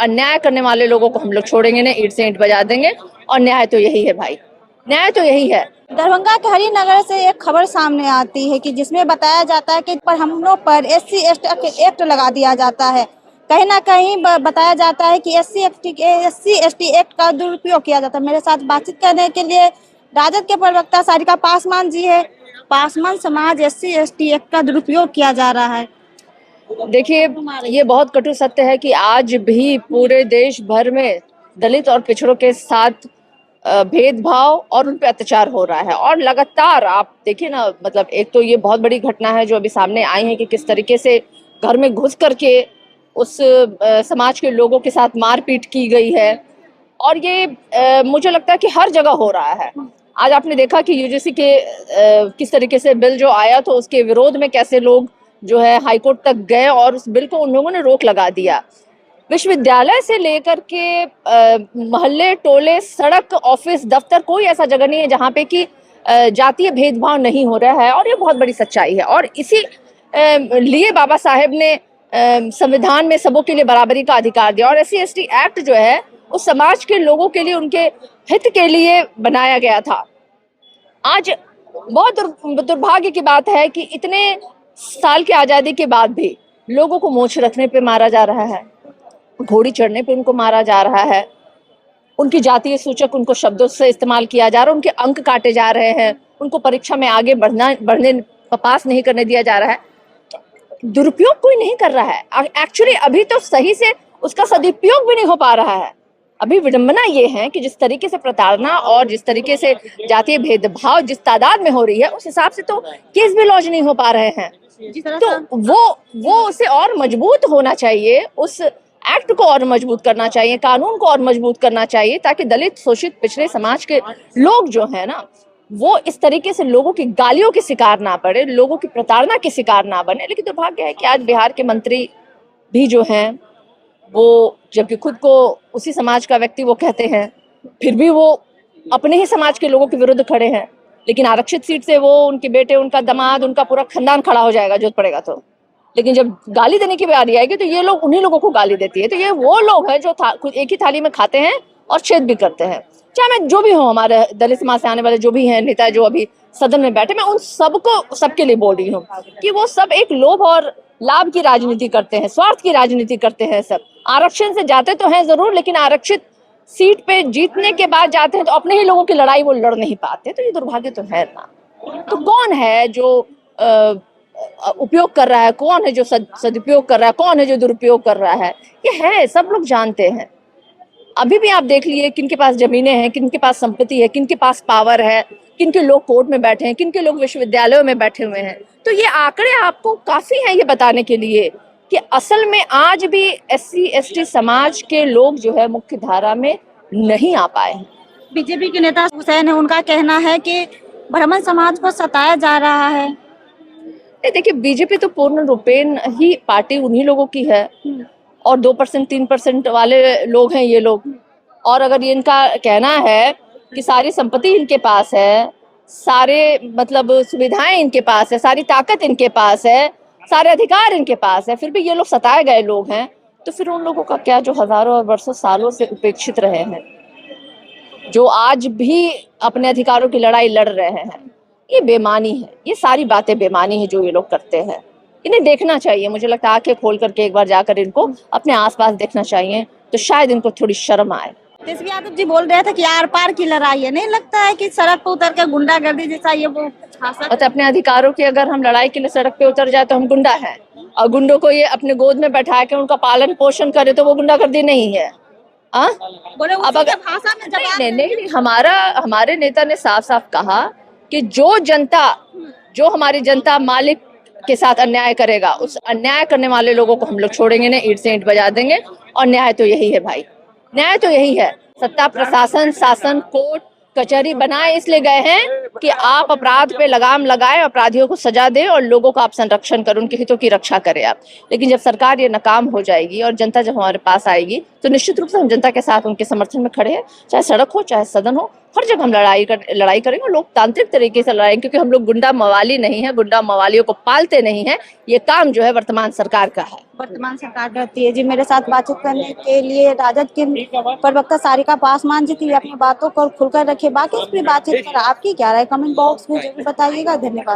अन्याय करने वाले लोगों को हम लोग छोड़ेंगे नहीं, ईंट से ईंट बजा देंगे। और न्याय तो यही है भाई, न्याय तो यही है। दरभंगा के हरिनगर से एक खबर सामने आती है कि जिसमें बताया जाता है कि पर हम लोग पर SC ST एक्ट लगा दिया जाता है। कहीं ना कहीं बताया जाता है कि SC ST एक्ट का दुरुपयोग किया जाता है। मेरे साथ बातचीत करने के लिए राजद के प्रवक्ता सारिका पासवान जी है। पासवान समाज SC ST एक्ट का दुरुपयोग किया जा रहा है। देखिए, ये बहुत कटु सत्य है कि आज भी पूरे देश भर में दलित और पिछड़ों के साथ भेदभाव और उन पे अत्याचार हो रहा है। और लगातार आप देखिए ना, मतलब एक तो ये बहुत बड़ी घटना है जो अभी सामने आई है कि किस तरीके से घर में घुस करके उस समाज के लोगों के साथ मारपीट की गई है। और ये मुझे लगता है कि हर जगह हो रहा है। आज आपने देखा कि UGC के किस तरीके से बिल जो आया तो उसके विरोध में कैसे लोग जो है हाईकोर्ट तक गए और उस बिल को उन लोगों ने रोक लगा दिया। विश्वविद्यालय से लेकर के मोहल्ले, टोले, सड़क, ऑफिस, दफ्तर, कोई ऐसा जगह नहीं है जहाँ पे कि जातीय भेदभाव नहीं हो रहा है। और ये बहुत बड़ी सच्चाई है। और इसी लिए बाबा साहेब ने संविधान में सबों के लिए बराबरी का अधिकार दिया। और SC ST एक्ट जो है उस समाज के लोगों के लिए, उनके हित के लिए बनाया गया था। आज बहुत दुर्भाग्य की बात है कि इतने साल की आजादी के बाद भी लोगों को मूंछ रखने पे मारा जा रहा है, घोड़ी चढ़ने पे उनको मारा जा रहा है, उनकी जातीय सूचक उनको शब्दों से इस्तेमाल किया जा रहा है, उनके अंक काटे जा रहे हैं, उनको परीक्षा में आगे बढ़ने पास नहीं करने दिया जा रहा है। दुरुपयोग कोई नहीं कर रहा है। एक्चुअली अभी तो सही से उसका सदुपयोग भी नहीं हो पा रहा है। अभी विडंबना ये है कि जिस तरीके से प्रताड़ना और जिस तरीके से जातीय भेदभाव जिस तादाद में हो रही है, उस हिसाब से तो केस भी लॉन्च नहीं हो पा रहे हैं। तो वो उसे और मजबूत होना चाहिए, उस एक्ट को और मजबूत करना चाहिए, कानून को और मजबूत करना चाहिए, ताकि दलित, शोषित, पिछड़े समाज के लोग जो है ना, वो इस तरीके से लोगों की गालियों के शिकार ना पड़े, लोगों की प्रताड़ना के शिकार ना बने। लेकिन दुर्भाग्य है कि आज बिहार के मंत्री भी जो हैं, वो जबकि खुद को उसी समाज का व्यक्ति वो कहते हैं, फिर भी वो अपने ही समाज के लोगों के विरुद्ध खड़े हैं। लेकिन आरक्षित सीट से वो, उनके बेटे, उनका दामाद, उनका पूरा खानदान खड़ा हो जाएगा जरूरत पड़ेगा तो। लेकिन जब गाली देने की बारी आएगी तो ये लोग उन्हीं लोगों को गाली देती है। तो ये वो लोग हैं जो खुद एक ही थाली में खाते हैं और छेद भी करते हैं। चाहे मैं जो भी हूँ, हमारे दलित समाज से आने वाले जो भी हैं नेता जो अभी सदन में बैठे, मैं उन सबको, सबके लिए बोल रही हूँ कि वो सब एक लोभ और लाभ की राजनीति करते हैं, स्वार्थ की राजनीति करते हैं। सब आरक्षण से जाते तो हैं जरूर, लेकिन आरक्षित सीट पे जीतने के बाद जाते हैं तो अपने ही लोगों की लड़ाई वो लड़ नहीं पाते। तो ये दुर्भाग्य तो है ना। तो कौन है जो उपयोग कर रहा है, कौन है जो सदुपयोग कर रहा है, कौन है जो दुरुपयोग कर रहा है, ये है, सब लोग जानते हैं। अभी भी आप देख लिए किनके पास जमीनें हैं, किनके पास संपत्ति है, किनके पास पावर है, किनके लोग कोर्ट में बैठे हैं, किनके लोग विश्वविद्यालयों में बैठे हुए हैं। तो ये आंकड़े आपको काफी हैं ये बताने के लिए कि असल में आज भी SC ST समाज के लोग जो है मुख्य धारा में नहीं आ पाए हैं। बीजेपी के नेता हुसैन है, उनका कहना है कि ब्राह्मण समाज को सताया जा रहा है। देखिए, बीजेपी तो पूर्ण रूपेण ही पार्टी उन्हीं लोगों की है और 2% 3% वाले लोग हैं ये लोग। और अगर ये इनका कहना है कि सारी संपत्ति इनके पास है, सारे मतलब सुविधाएं इनके पास है, सारी ताकत इनके पास है, सारे अधिकार इनके पास है, फिर भी ये लोग सताए गए लोग हैं, तो फिर उन लोगों का क्या जो हजारों और वर्षों सालों से उपेक्षित रहे हैं, जो आज भी अपने अधिकारों की लड़ाई लड़ रहे हैं। ये बेमानी है, ये सारी बातें बेमानी है जो ये लोग करते हैं। इन्हें देखना चाहिए, मुझे लगता है आंखें खोल करके एक बार जाकर इनको अपने आसपास देखना चाहिए, तो शायद इनको थोड़ी शर्म आए। तेजस्वी यादव जी बोल रहे थे कि आर पार की लड़ाई है, नहीं लगता है कि सड़क पर उतर के गुंडागर्दी जैसा ये वो तो अपने अधिकारों की अगर हम लड़ाई के लिए सड़क पे उतर जाए तो हम गुंडा हैं, और गुंडों को ये अपने गोद में बैठा के उनका पालन पोषण करे तो वो गुंडागर्दी नहीं है। अब अगर भाषा में नहीं, हमारे नेता ने साफ साफ कहा कि जो हमारी जनता मालिक के साथ अन्याय करेगा, उस अन्याय करने वाले लोगों को हम लोग छोड़ेंगे नहीं, ईंट से ईंट बजा देंगे। और न्याय तो यही है भाई, न्याय तो यही है। सत्ता, प्रशासन, शासन, कोर्ट कचहरी बनाए इसलिए गए हैं कि आप अपराध पे लगाम लगाए, अपराधियों को सजा दे और लोगों का आप संरक्षण करें, उनके हितों की रक्षा करें आप। लेकिन जब सरकार ये नाकाम हो जाएगी और जनता जब हमारे पास आएगी तो निश्चित रूप से हम जनता के साथ उनके समर्थन में खड़े हैं, चाहे सड़क हो, चाहे सदन हो, हर जगह हम लड़ाई करेंगे, लोकतांत्रिक तरीके से लड़ाएंगे, क्योंकि हम लोग गुंडा मवाली नहीं है, गुंडा मवालियों को पालते नहीं है। ये काम जो है वर्तमान सरकार का है, वर्तमान सरकार करती है। जी, मेरे साथ बातचीत करने के लिए राजद के प्रवक्ता सारिका पासवान जी थी। अपनी बातों को खुलकर रखे। बाकी इस पूरी बातचीत पर आपकी क्या राय, कमेंट बॉक्स में जरूर बताइएगा। धन्यवाद।